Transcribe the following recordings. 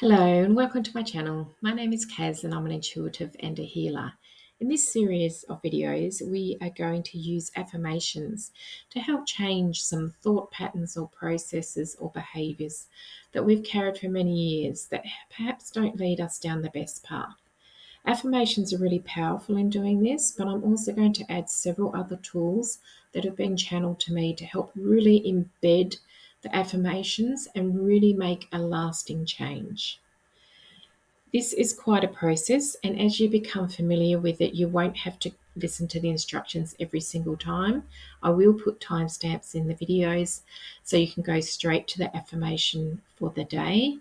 Hello and welcome to my channel. My name is Kaz and I'm an intuitive and a healer. In this series of videos, we are going to use affirmations to help change some thought patterns or processes or behaviours that we've carried for many years that perhaps don't lead us down the best path. Affirmations are really powerful in doing this, but I'm also going to add several other tools that have been channeled to me to help really embed the affirmations and really make a lasting change. This is quite a process, and as you become familiar with it, you won't have to listen to the instructions every single time. I will put timestamps in the videos so you can go straight to the affirmation for the day.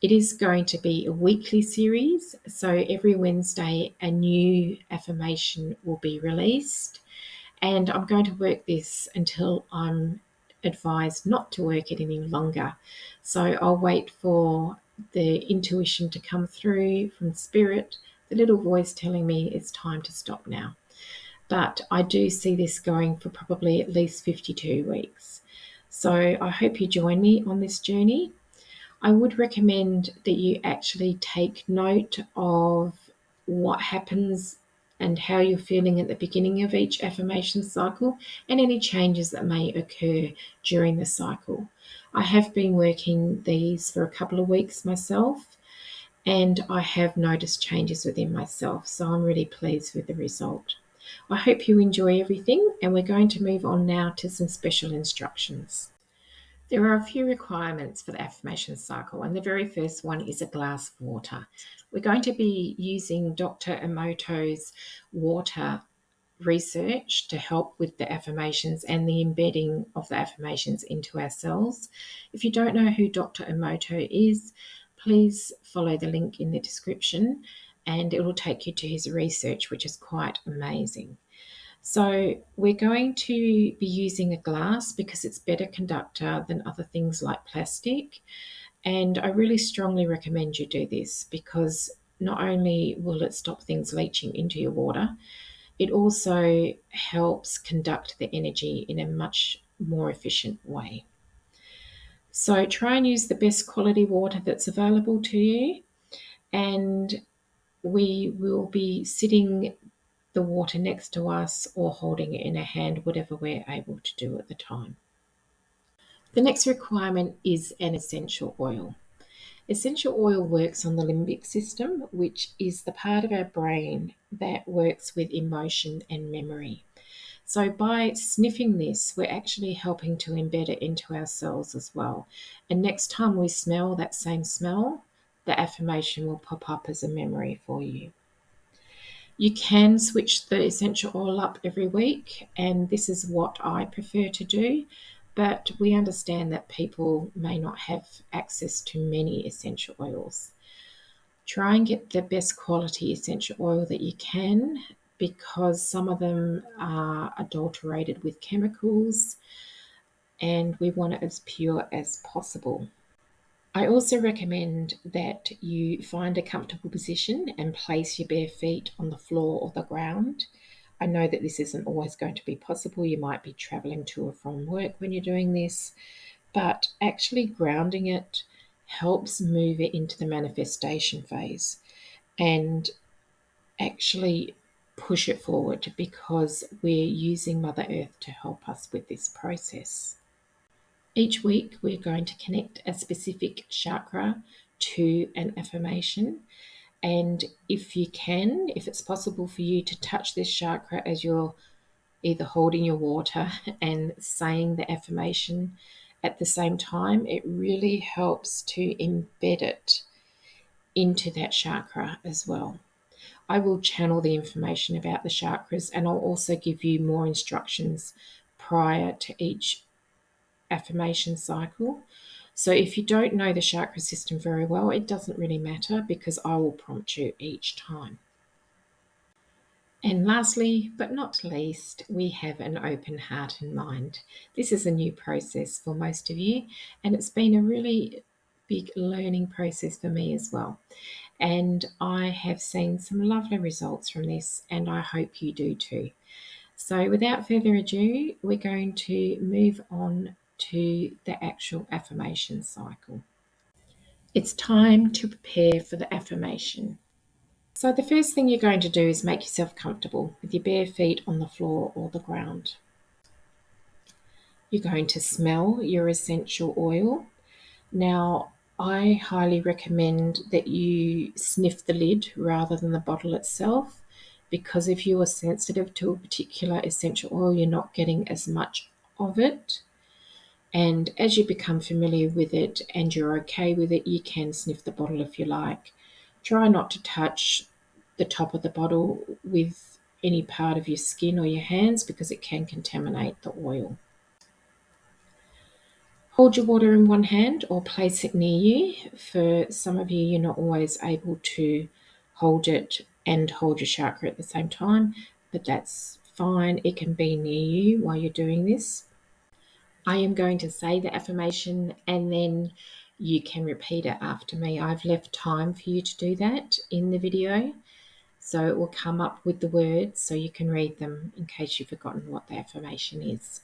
It is going to be a weekly series, so every Wednesday a new affirmation will be released, and I'm going to work this until I'm advised not to work it any longer. So I'll wait for the intuition to come through from spirit, the little voice telling me it's time to stop now. But I do see this going for probably at least 52 weeks. So I hope you join me on this journey. I would recommend that you actually take note of what happens and how you're feeling at the beginning of each affirmation cycle and any changes that may occur during the cycle. I have been working these for a couple of weeks myself, and I have noticed changes within myself, so I'm really pleased with the result. I hope you enjoy everything, and we're going to move on now to some special instructions. There are a few requirements for the affirmation cycle, and the very first one is a glass of water. We're going to be using Dr. Emoto's water research to help with the affirmations and the embedding of the affirmations into our cells. If you don't know who Dr. Emoto is, please follow the link in the description and it will take you to his research, which is quite amazing. So we're going to be using a glass because it's better conductor than other things like plastic. And I really strongly recommend you do this because not only will it stop things leaching into your water, it also helps conduct the energy in a much more efficient way. So try and use the best quality water that's available to you. And we will be sitting the water next to us or holding it in a hand, whatever we're able to do at the time. The next requirement is an essential oil. Essential oil works on the limbic system, which is the part of our brain that works with emotion and memory. So by sniffing this, we're actually helping to embed it into our cells as well. And next time we smell that same smell, the affirmation will pop up as a memory for you. You can switch the essential oil up every week, and this is what I prefer to do. But we understand that people may not have access to many essential oils. Try and get the best quality essential oil that you can because some of them are adulterated with chemicals, and we want it as pure as possible. I also recommend that you find a comfortable position and place your bare feet on the floor or the ground. I know that this isn't always going to be possible. You might be traveling to or from work when you're doing this, but actually grounding it helps move it into the manifestation phase and actually push it forward because we're using Mother Earth to help us with this process. Each week, we're going to connect a specific chakra to an affirmation. And if you can, if it's possible for you to touch this chakra as you're either holding your water and saying the affirmation at the same time, it really helps to embed it into that chakra as well. I will channel the information about the chakras and I'll also give you more instructions prior to each affirmation cycle. So if you don't know the chakra system very well, it doesn't really matter because I will prompt you each time. And lastly, but not least, we have an open heart and mind. This is a new process for most of you, and it's been a really big learning process for me as well. And I have seen some lovely results from this, and I hope you do too. So without further ado, we're going to move on to the actual affirmation cycle. It's time to prepare for the affirmation. So the first thing you're going to do is make yourself comfortable with your bare feet on the floor or the ground. You're going to smell your essential oil. Now, I highly recommend that you sniff the lid rather than the bottle itself, because if you are sensitive to a particular essential oil, you're not getting as much of it. And as you become familiar with it and you're okay with it, you can sniff the bottle if you like. Try not to touch the top of the bottle with any part of your skin or your hands because it can contaminate the oil. Hold your water in one hand or place it near you. For some of you, you're not always able to hold it and hold your chakra at the same time, but that's fine. It can be near you while you're doing this. I am going to say the affirmation and then you can repeat it after me. I've left time for you to do that in the video, so it will come up with the words so you can read them in case you've forgotten what the affirmation is.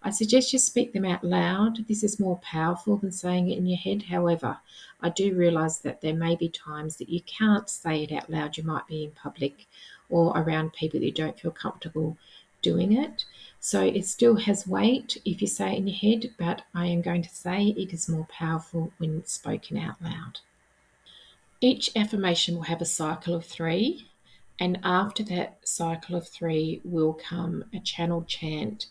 I suggest you speak them out loud. This is more powerful than saying it in your head. However, I do realise that there may be times that you can't say it out loud. You might be in public or around people that you don't feel comfortable doing it. So it still has weight if you say it in your head, but I am going to say it is more powerful when it's spoken out loud. Each affirmation will have a cycle of 3, and after that cycle of 3 will come a channel chant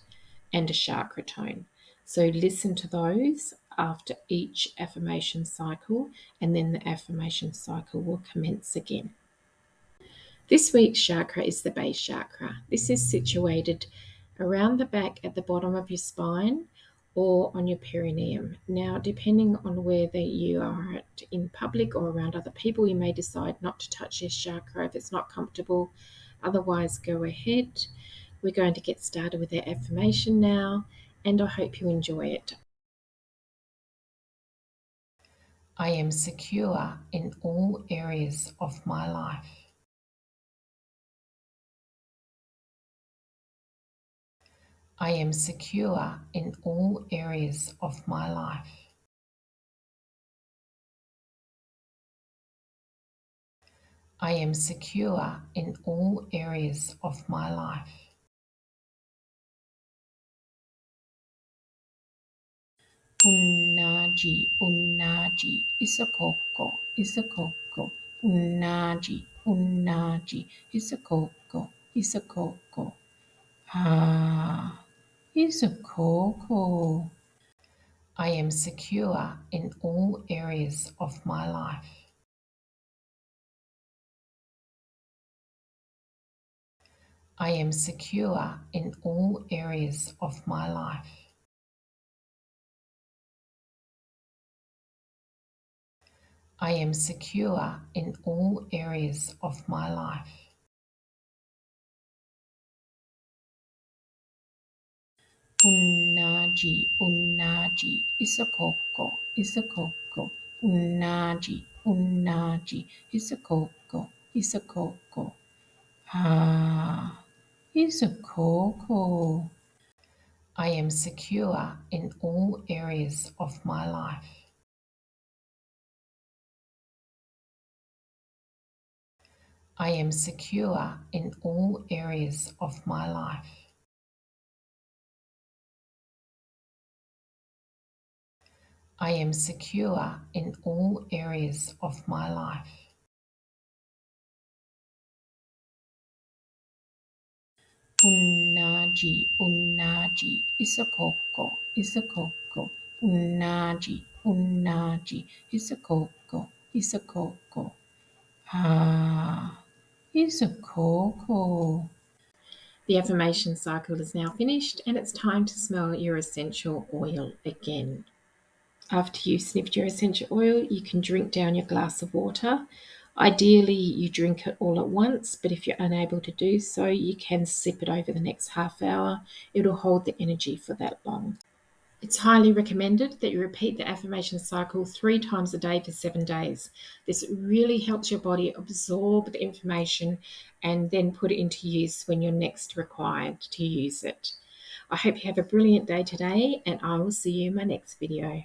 and a chakra tone. So listen to those after each affirmation cycle, and then the affirmation cycle will commence again. This week's chakra is the base chakra. This is situated around the back at the bottom of your spine or on your perineum. Now, depending on whether you are in public or around other people, you may decide not to touch this chakra if it's not comfortable. Otherwise, go ahead. We're going to get started with our affirmation now, and I hope you enjoy it. I am secure in all areas of my life. I am secure in all areas of my life. I am secure in all areas of my life. Unnaji, unnaji, isakoko, isakoko, unnaji, unnaji, isakoko, isakoko. Ah, isakoko. I am secure in all areas of my life. I am secure in all areas of my life. I am secure in all areas of my life. Unnaji, unnaji, isakoko, isakoko, unnaji, unnaji, isakoko, isakoko. Ah, isakoko. I am secure in all areas of my life. I am secure in all areas of my life. I am secure in all areas of my life. Unnaji, unnaji, isakoko, isakoko, unnaji, unnaji, isakoko, isakoko. Ah, isakoko. The affirmation cycle is now finished and it's time to smell your essential oil again. After you've sniffed your essential oil, you can drink down your glass of water. Ideally, you drink it all at once, but if you're unable to do so, you can sip it over the next half hour. It'll hold the energy for that long. It's highly recommended that you repeat the affirmation cycle 3 times a day for 7 days. This really helps your body absorb the information and then put it into use when you're next required to use it. I hope you have a brilliant day today, and I will see you in my next video.